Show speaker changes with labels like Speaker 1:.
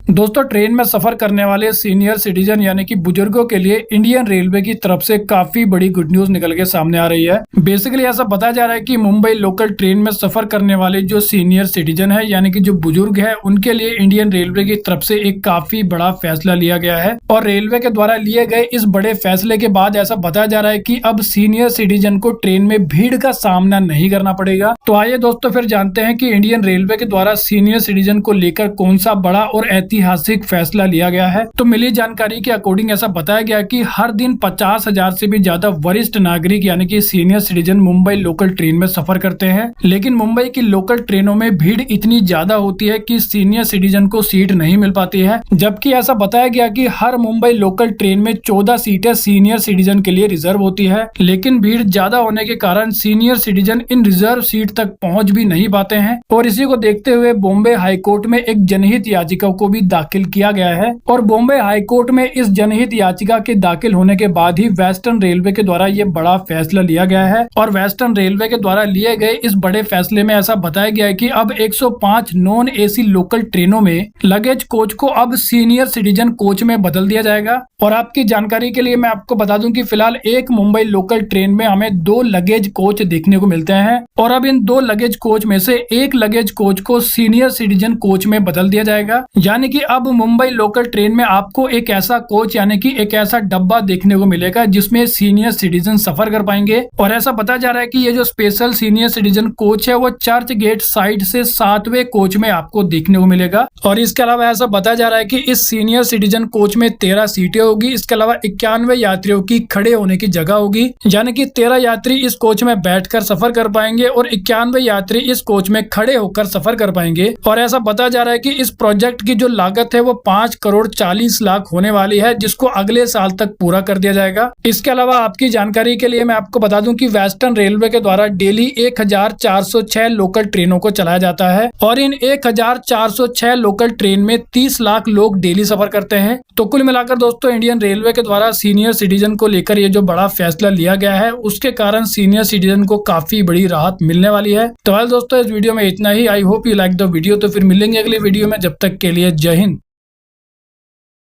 Speaker 1: दोस्तों ट्रेन में सफर करने वाले सीनियर सिटीजन यानी कि बुजुर्गों के लिए इंडियन रेलवे की तरफ से काफी बड़ी गुड न्यूज निकल के सामने आ रही है। बेसिकली ऐसा बताया जा रहा है कि मुंबई लोकल ट्रेन में सफर करने वाले जो सीनियर सिटीजन है यानी कि जो बुजुर्ग है उनके लिए इंडियन रेलवे की तरफ से एक काफी बड़ा फैसला लिया गया है। और रेलवे के द्वारा लिए गए इस बड़े फैसले के बाद ऐसा बताया जा रहा है कि अब सीनियर सिटीजन को ट्रेन में भीड़ का सामना नहीं करना पड़ेगा। तो आइए दोस्तों फिर जानते हैं कि इंडियन रेलवे के द्वारा सीनियर सिटीजन को लेकर कौन सा बड़ा और ऐतिहासिक फैसला लिया गया है। तो मिली जानकारी के अकॉर्डिंग ऐसा बताया गया कि हर दिन 50,000 से भी ज्यादा वरिष्ठ नागरिक यानी कि senior citizen Mumbai local train में सफर करते हैं, लेकिन मुंबई की लोकल ट्रेनों में भीड़ इतनी ज्यादा होती है कि सीनियर सिटीजन को सीट नहीं मिल पाती है। जबकि ऐसा बताया गया कि हर मुंबई लोकल ट्रेन में 14 सीटें सीनियर सिटीजन के लिए रिजर्व होती है, लेकिन भीड़ ज्यादा होने के कारण सीनियर सिटीजन इन रिजर्व सीट तक पहुंच भी नहीं पाते हैं। और इसी को देखते हुए बॉम्बे हाईकोर्ट में एक जनहित याचिका को भी दाखिल किया गया है। और बॉम्बे हाईकोर्ट में इस जनहित याचिका के दाखिल होने के बाद ही वेस्टर्न रेलवे के द्वारा ये बड़ा फैसला लिया गया है। और वेस्टर्न रेलवे के द्वारा लिए गए इस बड़े फैसले में ऐसा बताया गया है कि अब 105 नॉन एसी लोकल ट्रेनों में लगेज कोच को अब सीनियर सिटीजन कोच में बदल दिया जाएगा। और आपकी जानकारी के लिए मैं आपको बता दूं कि फिलहाल एक मुंबई लोकल ट्रेन में हमें 2 लगेज कोच देखने को मिलते हैं और अब इन 2 लगेज कोच में से एक लगेज कोच को सीनियर सिटीजन कोच में बदल दिया जाएगा। यानी कि अब मुंबई लोकल ट्रेन में आपको एक ऐसा कोच यानी कि एक ऐसा डब्बा देखने को मिलेगा जिसमें सीनियर सिटीजन सफर कर पाएंगे। और ऐसा बताया जा रहा है कि ये जो स्पेशल सीनियर सिटीजन कोच है वो चर्च गेट साइड से 7वें कोच में आपको देखने को मिलेगा। और इसके अलावा ऐसा बताया जा रहा है कि इस सीनियर सिटीजन कोच में 13 सीटें होगी। इसके अलावा 91 यात्रियों की खड़े होने की जगह होगी, यानी कि 13 यात्री इस कोच में बैठकर सफर कर पाएंगे और 91 यात्री इस कोच में खड़े होकर सफर कर पाएंगे। और ऐसा बताया जा रहा है कि इस प्रोजेक्ट की जो लागत है वो 5 करोड़ 40 लाख होने वाली है, जिसको अगले साल तक पूरा कर दिया जाएगा। इसके अलावा आपकी जानकारी के लिए मैं आपको बता दूं कि वेस्टर्न रेलवे के द्वारा डेली 1406 लोकल ट्रेनों को चलाया जाता है और इन 1406 लोकल ट्रेन में 30 लाख लोग डेली सफर करते हैं। तो कुल मिलाकर दोस्तों इंडियन रेलवे के द्वारा सीनियर सिटीजन को लेकर ये जो बड़ा फैसला लिया गया है उसके कारण सीनियर सिटीजन को काफी बड़ी राहत मिलने वाली है। तो दोस्तों इस वीडियो में इतना ही। I hope you like the video. तो फिर मिलेंगे अगले वीडियो में, जब तक के लिए जय हिंद।